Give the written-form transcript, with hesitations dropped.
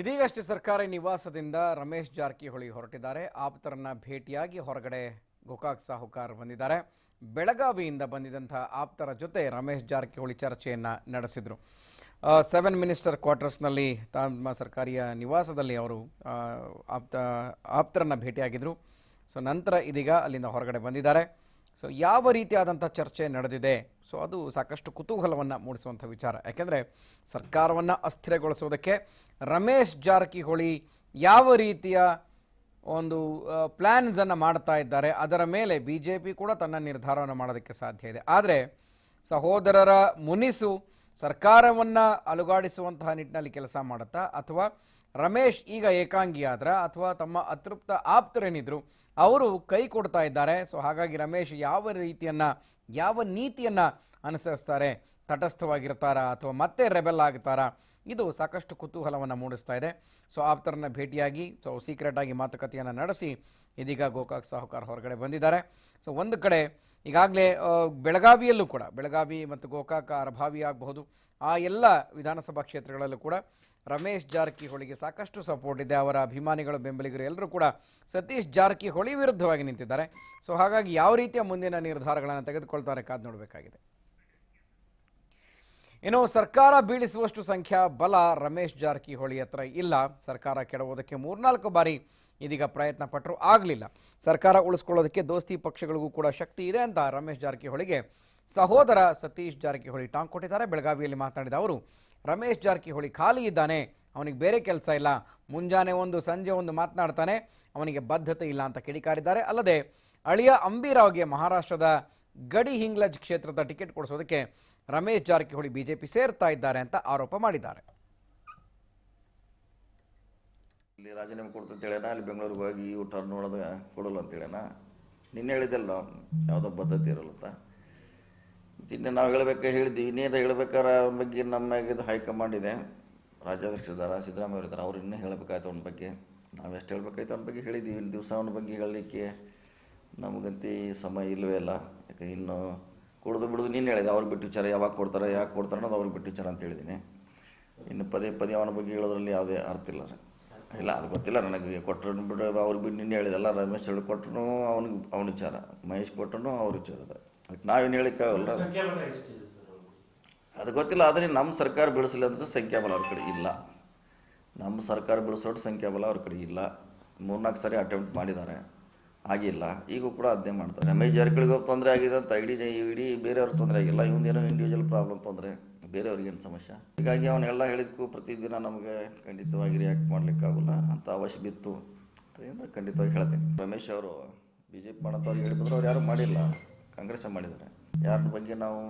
ಇದೀಗಷ್ಟೇ ಸರ್ಕಾರಿ ನಿವಾಸದಿಂದ ರಮೇಶ್ ಜಾರಕಿಹೊಳಿ ಹೊರಟಿದ್ದಾರೆ. ಆಪ್ತರನ್ನ ಭೇಟಿಯಾಗಿ ಹೊರಗಡೆ ಗೋಕಾಕ್ ಸಾಹುಕಾರ್ ಬಂದಿದ್ದಾರೆ. ಬೆಳಗಾವಿಯಿಂದ ಬಂದಿದ್ದಂತಹ ಆಪ್ತರ ಜೊತೆ ರಮೇಶ್ ಜಾರಕಿಹೊಳಿ ಚರ್ಚೆಯನ್ನು ನಡೆಸಿದರು. 7 ಮಿನಿಸ್ಟರ್ ಕ್ವಾರ್ಟರ್ಸ್ನಲ್ಲಿ ತಮ್ಮ ಸರ್ಕಾರಿಯ ನಿವಾಸದಲ್ಲಿ ಅವರು ಆಪ್ತರನ್ನ ಭೇಟಿಯಾಗಿದ್ದರು. ಸೊ ನಂತರ ಇದೀಗ ಅಲ್ಲಿಂದ ಹೊರಗಡೆ ಬಂದಿದ್ದಾರೆ. ಸೊ ಯಾವ ರೀತಿಯಾದಂಥ ಚರ್ಚೆ ನಡೆದಿದೆ, ಸೊ ಅದು ಸಾಕಷ್ಟು ಕುತೂಹಲವನ್ನು ಮೂಡಿಸುವಂಥ ವಿಚಾರ. ಯಾಕೆಂದರೆ ಸರ್ಕಾರವನ್ನು ಅಸ್ಥಿರಗೊಳಿಸೋದಕ್ಕೆ ರಮೇಶ್ ಜಾರಕಿಹೊಳಿ ಯಾವ ರೀತಿಯ ಒಂದು ಪ್ಲ್ಯಾನ್ಸನ್ನು ಮಾಡ್ತಾ ಇದ್ದಾರೆ, ಅದರ ಮೇಲೆ BJP ಕೂಡ ತನ್ನ ನಿರ್ಧಾರವನ್ನು ಮಾಡೋದಕ್ಕೆ ಸಾಧ್ಯ ಇದೆ. ಆದರೆ ಸಹೋದರರ ಮುನಿಸು ಸರ್ಕಾರವನ್ನು ಅಲುಗಾಡಿಸುವಂತಹ ನಿಟ್ಟಿನಲ್ಲಿ ಕೆಲಸ ಮಾಡುತ್ತಾ, ಅಥವಾ ರಮೇಶ್ ಈಗ ಏಕಾಂಗಿ ಆದ್ರ, ಅಥವಾ ತಮ್ಮ ಅತೃಪ್ತ ಆಪ್ತರೇನಿದ್ರು ಅವರು ಕೈ ಕೊಡ್ತಾ ಇದ್ದಾರೆ. ಸೊ ಹಾಗಾಗಿ ರಮೇಶ್ ಯಾವ ರೀತಿಯನ್ನು, ಯಾವ ನೀತಿಯನ್ನು ಅನುಸರಿಸ್ತಾರೆ, ತಟಸ್ಥವಾಗಿರ್ತಾರಾ ಅಥವಾ ಮತ್ತೆ ರೆಬೆಲ್ ಆಗ್ತಾರಾ, ಇದು ಸಾಕಷ್ಟು ಕುತೂಹಲವನ್ನು ಮೂಡಿಸ್ತಾ ಇದೆ. ಸೊ ಆಪ್ತರನ್ನ ಭೇಟಿಯಾಗಿ ಸೀಕ್ರೆಟಾಗಿ ಮಾತುಕತೆಯನ್ನು ನಡೆಸಿ ಇದೀಗ ಗೋಕಾಕ್ ಸಾಹುಕಾರ್ ಹೊರಗಡೆ ಬಂದಿದ್ದಾರೆ. ಸೊ ಒಂದು ಕಡೆ ಈಗಾಗಲೇ ಬೆಳಗಾವಿಯಲ್ಲೂ ಕೂಡ, ಬೆಳಗಾವಿ ಮತ್ತು ಗೋಕಾಕ್ ಅರಭಾವಿ ಆಗಬಹುದು, ಆ ಎಲ್ಲ ವಿಧಾನಸಭಾ ಕ್ಷೇತ್ರಗಳಲ್ಲೂ ಕೂಡ ರಮೇಶ್ ಜಾರಕಿಹೊಳಿಗೆ ಸಾಕಷ್ಟು ಸಪೋರ್ಟ್ ಇದೆ. ಅವರ ಅಭಿಮಾನಿಗಳು, ಬೆಂಬಲಿಗರು ಎಲ್ಲರೂ ಕೂಡ ಸತೀಶ್ ಜಾರಕಿಹೊಳಿ ವಿರುದ್ಧವಾಗಿ ನಿಂತಿದ್ದಾರೆ. ಸೊ ಹಾಗಾಗಿ ಯಾವ ರೀತಿಯ ಮುಂದಿನ ನಿರ್ಧಾರಗಳನ್ನು ತೆಗೆದುಕೊಳ್ತಾರೆ ಕಾದು ನೋಡಬೇಕಾಗಿದೆ. ಇನ್ನು ಸರ್ಕಾರ ಬೀಳಿಸುವಷ್ಟು ಸಂಖ್ಯಾ ಬಲ ರಮೇಶ್ ಜಾರಕಿಹೊಳಿ ಹತ್ರ ಇಲ್ಲ. ಸರ್ಕಾರ ಕೆಡವೋದಕ್ಕೆ 3-4 ಬಾರಿ ಇದೀಗ ಪ್ರಯತ್ನ ಪಟ್ಟರು, ಆಗಲಿಲ್ಲ. ಸರ್ಕಾರ ಉಳಿಸ್ಕೊಳ್ಳೋದಕ್ಕೆ ದೋಸ್ತಿ ಪಕ್ಷಗಳಿಗೂ ಕೂಡ ಶಕ್ತಿ ಇದೆ ಅಂತ ರಮೇಶ್ ಜಾರಕಿಹೊಳಿಗೆ ಸಹೋದರ ಸತೀಶ್ ಜಾರಕಿಹೊಳಿ ಟಾಂಗ್ ಕೊಟ್ಟಿದ್ದಾರೆ. ಬೆಳಗಾವಿಯಲ್ಲಿ ಮಾತನಾಡಿದ ಅವರು, ರಮೇಶ್ ಜಾರಕಿಹೊಳಿ ಖಾಲಿ ಇದ್ದಾನೆ, ಅವನಿಗೆ ಬೇರೆ ಕೆಲಸ ಇಲ್ಲ, ಮುಂಜಾನೆ ಒಂದು ಸಂಜೆ ಒಂದು ಮಾತನಾಡ್ತಾನೆ, ಅವನಿಗೆ ಬದ್ಧತೆ ಇಲ್ಲ ಅಂತ ಕಿಡಿಕಾರಿದ್ದಾರೆ. ಅಲ್ಲದೆ ಅಳಿಯ ಅಂಬಿರಾವ್ಗೆ ಮಹಾರಾಷ್ಟ್ರದ ಗಡಿ ಹಿಂಗ್ಲಜ್ ಕ್ಷೇತ್ರದ ಟಿಕೆಟ್ ಕೊಡಿಸೋದಕ್ಕೆ ರಮೇಶ್ ಜಾರಕಿಹೊಳಿ BJP ಸೇರ್ತಾ ಇದ್ದಾರೆ ಅಂತ ಆರೋಪ ಮಾಡಿದ್ದಾರೆ. ಇಲ್ಲಿ ರಾಜೀನಾಮೆ ಕೊಡ್ತಂತೇಳೇನ, ಅಲ್ಲಿ ಬೆಂಗಳೂರಿಗೆ ಹೋಗಿ ಟರ್ನ್ ನೋಡೋದು ಕೊಡಲ್ಲ ಅಂತೇಳೇನ. ನಿನ್ನೆ ಹೇಳಿದ್ದಲ್ಲ ಯಾವುದೋ ಬದ್ಧತೆ ಇರಲ್ಲ ಅಂತ. ಇನ್ನೇ ನಾವು ಹೇಳಿದ್ವಿ, ಇನ್ನೇನು ಹೇಳ್ಬೇಕಾದ್ರೆ ಅವ್ರ ಬಗ್ಗೆ ನಮ್ಮಾಗಿದ್ದು ಹೈಕಮಾಂಡ್ ಇದೆ, ರಾಜ್ಯಾಧ್ಯಕ್ಷರಿದ್ದಾರೆ, ಸಿದ್ದರಾಮಯ್ಯ ಇದ್ದಾರೆ, ಅವ್ರು ಇನ್ನೂ ಹೇಳಬೇಕಾಯ್ತು ಅವನ ಬಗ್ಗೆ. ನಾವು ಎಷ್ಟು ಹೇಳ್ಬೇಕಾಯ್ತು ಅವನ ಬಗ್ಗೆ ಹೇಳಿದ್ವಿ. ಇನ್ನು ದಿವಸ ಅವನ ಬಗ್ಗೆ ಹೇಳಲಿಕ್ಕೆ ನಮಗಂತೂ ಸಮಯ ಇಲ್ಲವೇ ಇಲ್ಲ. ಯಾಕೆ ಇನ್ನು ಕೊಡೋದು ಬಿಡೋದು ನೀನು ಹೇಳಿದೆ, ಅವ್ರಿಗೆ ಬಿಟ್ಟು ವಿಚಾರ, ಯಾವಾಗ ಕೊಡ್ತಾರೆ, ಯಾಕೆ ಕೊಡ್ತಾರೆ ಅನ್ನೋದು ಅವ್ರಿಗೆ ಬಿಟ್ಟು ವಿಚಾರ ಅಂತ ಹೇಳಿದ್ದೀನಿ. ಇನ್ನು ಪದೇ ಅವನ ಬಗ್ಗೆ ಹೇಳೋದ್ರಲ್ಲಿ ಯಾವುದೇ ಅರ್ಥ ಇಲ್ಲ. ಇಲ್ಲ, ಅದು ಗೊತ್ತಿಲ್ಲ ನನಗೆ. ಕೊಟ್ಟರು ಬಿಡು, ಅವ್ರಿಗೆ ಬಿಟ್ಟು ನಿನ್ನೆ ಹೇಳಿದೆಲ್ಲ, ರಮೇಶ್ ಹೇಳಿ ಕೊಟ್ಟರು ಅವನ ವಿಚಾರ, ಮಹೇಶ್ ಕೊಟ್ಟರು ಅವ್ರ ವಿಚಾರ ಅದ. ಅದಕ್ಕೆ ನಾವೇನು ಹೇಳಿಕ್ಕಾಗಲ್ಲ, ಅದು ಗೊತ್ತಿಲ್ಲ. ಆದರೆ ನಮ್ಮ ಸರ್ಕಾರ ಬೆಳೆಸಲಿ ಅಂದ್ರೆ ಸಂಖ್ಯಾಬಲ ಅವ್ರ ಕಡೆ ಇಲ್ಲ. ನಮ್ಮ ಸರ್ಕಾರ ಬೆಳೆಸೋಟ್ಟು ಸಂಖ್ಯಾಬಲ ಅವ್ರ ಕಡೆ ಇಲ್ಲ. 3-4 ಸಾರಿ ಅಟೆಂಪ್ಟ್ ಮಾಡಿದ್ದಾರೆ, ಆಗಿಲ್ಲ. ಈಗೂ ಕೂಡ ಅದನ್ನೇ ಮಾಡ್ತಾರೆ. ರಮೇಶ್ ಜಾರಕಿಹೊಳಿಗೆ ತೊಂದರೆ ಆಗಿದೆ ಅಂತ ಇಡೀ ಬೇರೆಯವ್ರ ತೊಂದರೆ ಆಗಿಲ್ಲ. ಇವನೇನೋ ಇಂಡಿವಿಜುವಲ್ ಪ್ರಾಬ್ಲಮ್ ತೊಂದರೆ, ಬೇರೆಯವ್ರಿಗೇನು ಸಮಸ್ಯೆ. ಹೀಗಾಗಿ ಅವನ್ನೆಲ್ಲ ಹೇಳಿದ್ಕು ಪ್ರತಿದಿನ ನಮಗೆ ಖಂಡಿತವಾಗಿ ರಿಯಾಕ್ಟ್ ಮಾಡಲಿಕ್ಕಾಗಲ್ಲ ಅಂತ ಅವಶ್ಯ ಬಿತ್ತು ಅಂತ ಖಂಡಿತವಾಗಿ ಹೇಳ್ತೀನಿ. ರಮೇಶ್ ಅವರು BJP ಮಾಡೋಂಥವ್ರಿಗೆ ಹೇಳಿ ಬಂದ್ರೆ ಅವ್ರು ಯಾರೂ ಮಾಡಿಲ್ಲ, ಕಾಂಗ್ರೆಸ್ಸೇ ಮಾಡಿದ್ದಾರೆ. ಯಾರ ಬಗ್ಗೆ ನಾವು